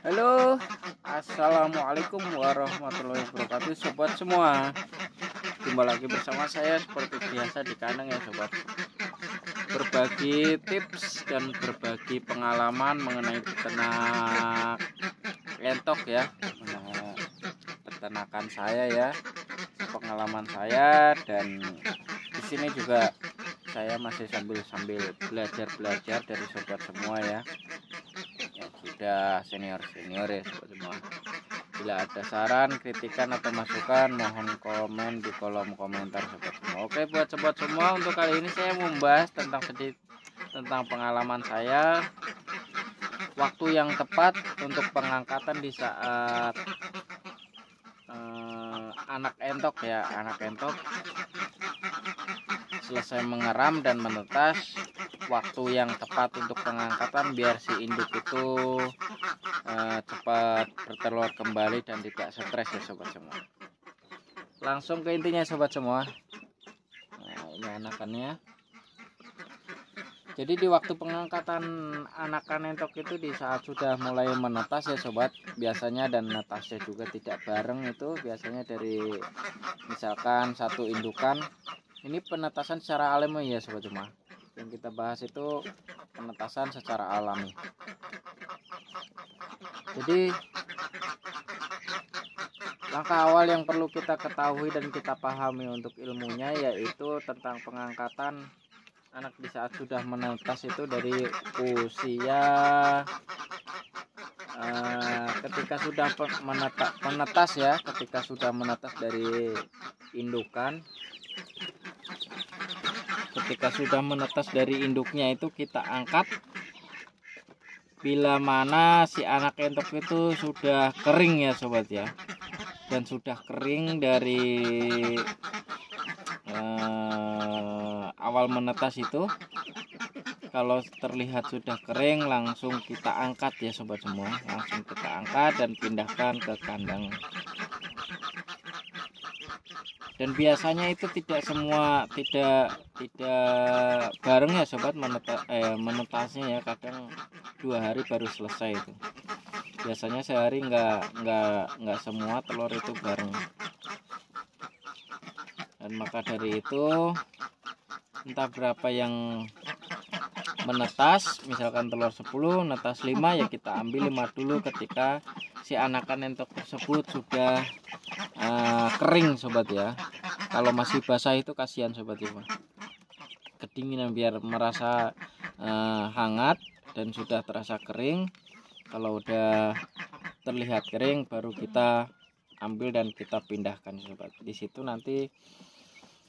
Halo, assalamualaikum warahmatullahi wabarakatuh, sobat semua. Jumpa lagi bersama saya seperti biasa di kandang ya, sobat. Berbagi tips dan berbagi pengalaman mengenai peternak entok ya, peternakan saya ya, pengalaman saya, dan di sini juga saya masih sambil belajar dari sobat semua ya. Sudah senior ya sobat semua. Bila ada saran, kritikan atau masukan, mohon komen di kolom komentar sobat semua. Oke, buat sobat semua, untuk kali ini saya membahas tentang pengalaman saya, waktu yang tepat untuk pengangkatan di saat anak entok selesai mengeram dan menetas. Waktu yang tepat untuk pengangkatan biar si induk itu cepat bertelur kembali dan tidak stres ya sobat semua. Langsung ke intinya sobat semua. Nah, ini anakannya. Jadi di waktu pengangkatan anakan entok itu di saat sudah mulai menetas ya sobat, biasanya, dan netasnya juga tidak bareng, itu biasanya dari misalkan satu indukan. Ini penetasan secara alami ya sobat semua. Yang kita bahas itu penetasan secara alami. Jadi langkah awal yang perlu kita ketahui dan kita pahami untuk ilmunya yaitu tentang pengangkatan anak di saat sudah menetas itu dari usia ketika sudah menetas dari indukan. Ketika sudah menetas dari induknya itu kita angkat bila mana si anak entok itu sudah kering ya sobat ya, dan sudah kering dari awal menetas itu. Kalau terlihat sudah kering, langsung kita angkat ya sobat semua, langsung kita angkat dan pindahkan ke kandang. Dan biasanya itu tidak bareng ya sobat menetasnya ya, kadang 2 hari baru selesai itu. Biasanya sehari nggak semua telur itu bareng. Dan maka dari itu, entah berapa yang menetas, misalkan telur 10 netas 5 ya kita ambil 5 dulu ketika si anakan entok tersebut sudah kering sobat ya. Kalau masih basah itu kasihan sobat ya, kedinginan biar merasa hangat dan sudah terasa kering. Kalau udah terlihat kering baru kita ambil dan kita pindahkan sobat. Di situ nanti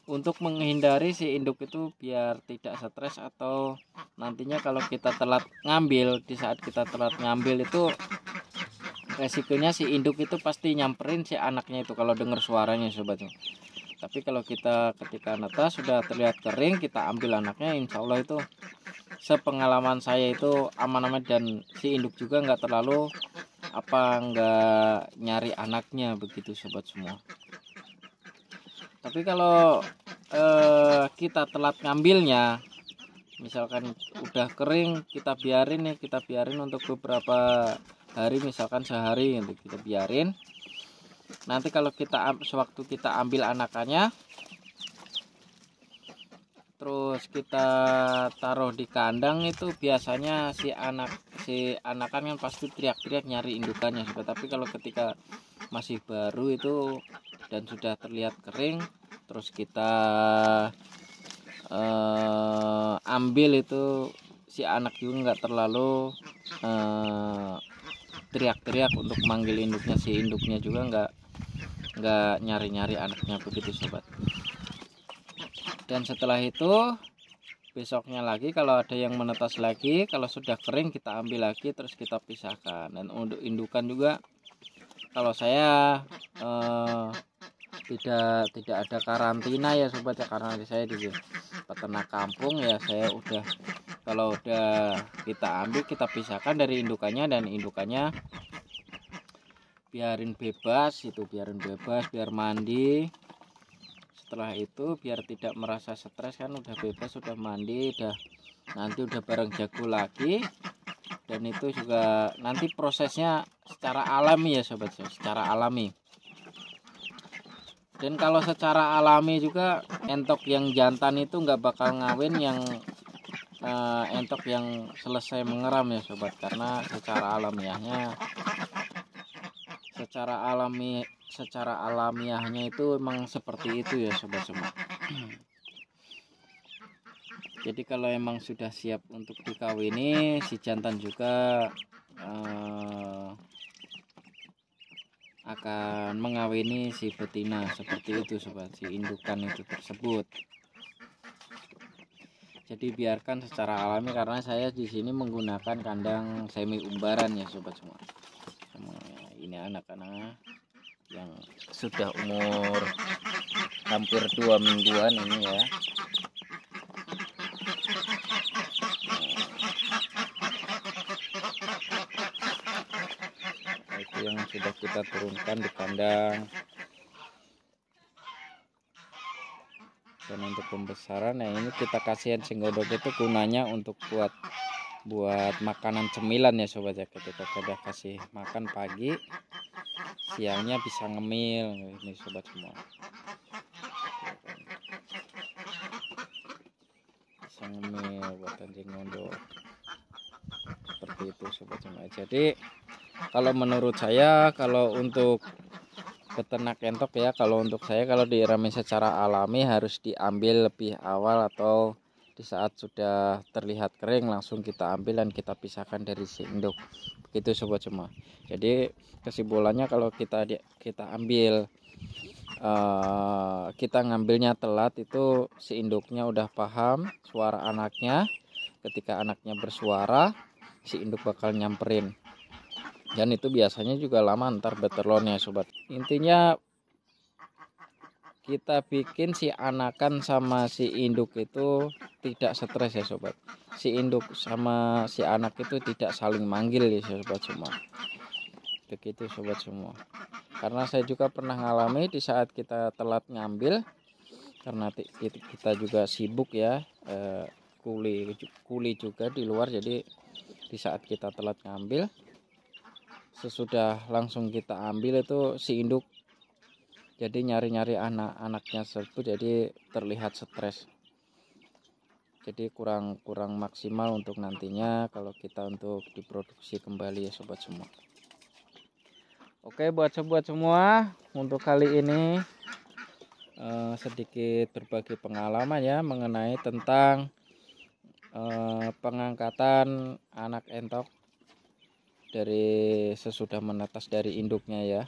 untuk menghindari si induk itu biar tidak stres, atau nantinya kalau kita telat ngambil, di saat kita telat ngambil itu resikonya si induk itu pasti nyamperin si anaknya itu kalau dengar suaranya sobat. Tapi kalau kita ketika netas sudah terlihat kering, kita ambil anaknya, insya Allah itu sepengalaman saya itu aman-aman, dan si induk juga nggak nyari anaknya begitu sobat semua. Tapi kalau kita telat ngambilnya, misalkan udah kering, kita biarin untuk beberapa hari, misalkan sehari, untuk kita biarin. Nanti kalau sewaktu kita ambil anakannya, terus kita taruh di kandang, itu biasanya si anakan kan pasti teriak-teriak nyari indukannya. Tapi kalau ketika masih baru itu dan sudah terlihat kering, terus kita ambil, itu si anak juga nggak terlalu teriak-teriak untuk manggil induknya. Si induknya juga nggak nyari-nyari anaknya begitu sobat. Dan setelah itu besoknya lagi kalau ada yang menetas lagi, kalau sudah kering kita ambil lagi, terus kita pisahkan. Dan untuk indukan juga kalau saya tidak ada karantina ya sobat ya, karena saya di peternak kampung ya. Saya kalau udah kita ambil, kita pisahkan dari indukannya, dan indukannya biarin bebas, biar mandi. Setelah itu biar tidak merasa stres, kan udah bebas, udah mandi, nanti udah bareng jago lagi, Dan itu juga nanti prosesnya secara alami ya sobat, secara alami. Dan kalau secara alami juga entok yang jantan itu nggak bakal ngawin yang entok yang selesai mengeram ya sobat, karena secara alamiahnya itu emang seperti itu ya sobat semua. Jadi kalau emang sudah siap untuk dikawini, si jantan juga akan mengawini si betina, seperti itu sobat, si indukan itu tersebut. Jadi biarkan secara alami, karena saya di sini menggunakan kandang semi umbaran ya sobat semua. Ini anak-anak yang sudah umur hampir 2 mingguan ini ya. Nah, itu yang sudah kita turunkan di kandang. Dan untuk pembesaran, nah ini kita kasihin singgodok itu gunanya untuk buat makanan cemilan ya sobat ya. Ketika kita kasih makan pagi, siangnya bisa ngemil ini sobat semua. Bisa ngemil buat anjing gondok. Seperti itu sobat semua. Jadi kalau menurut saya, kalau untuk peternak entok ya, kalau untuk saya, kalau diiramin secara alami harus diambil lebih awal atau di saat sudah terlihat kering langsung kita ambil dan kita pisahkan dari si induk. Begitu sobat semua. Jadi kesimpulannya, kalau kita ambil kita ngambilnya telat, itu si induknya udah paham suara anaknya. Ketika anaknya bersuara, si induk bakal nyamperin. Dan itu biasanya juga lama ntar betelurnya sobat. Intinya kita bikin si anakan sama si induk itu tidak stres ya sobat. Si induk sama si anak itu tidak saling manggil ya sobat semua. Begitu sobat semua. Karena saya juga pernah ngalami di saat kita telat ngambil, karena kita juga sibuk ya, kuli juga di luar. Jadi di saat kita telat ngambil, sesudah langsung kita ambil itu si induk jadi nyari-nyari anak-anaknya tersebut, jadi terlihat stres. Jadi kurang maksimal untuk nantinya kalau kita untuk diproduksi kembali ya sobat semua. Oke, buat sobat semua, untuk kali ini sedikit berbagi pengalaman ya mengenai tentang pengangkatan anak entok dari sesudah menetas dari induknya ya.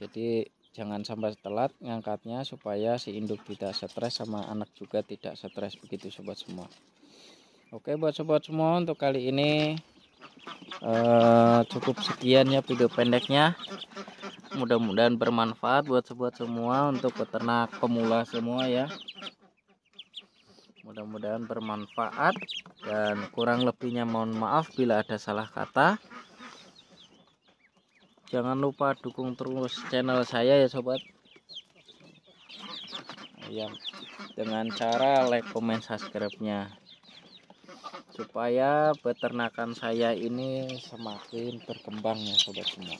Jadi jangan sampai telat ngangkatnya, supaya si induk tidak stres sama anak juga tidak stres. Begitu sobat semua. Oke, buat sobat semua, untuk kali ini cukup sekian ya video pendeknya. Mudah-mudahan bermanfaat buat sobat semua, untuk peternak pemula semua ya. Mudah-mudahan bermanfaat, dan kurang lebihnya mohon maaf bila ada salah kata. Jangan lupa dukung terus channel saya ya sobat ya, dengan cara like, comment, subscribe-nya, supaya peternakan saya ini semakin berkembang ya sobat semua.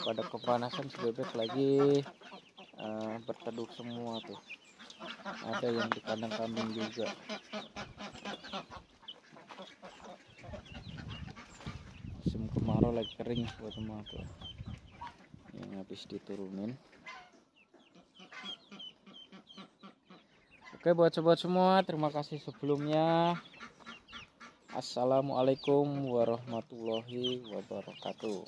Pada kepanasan si bebek lagi berteduh semua tuh. Ada yang di kandang kambing juga. Musim kemarau lagi kering buat semua tuh, yang habis diturunin. Oke, buat sobat semua, terima kasih sebelumnya. Assalamualaikum warahmatullahi wabarakatuh.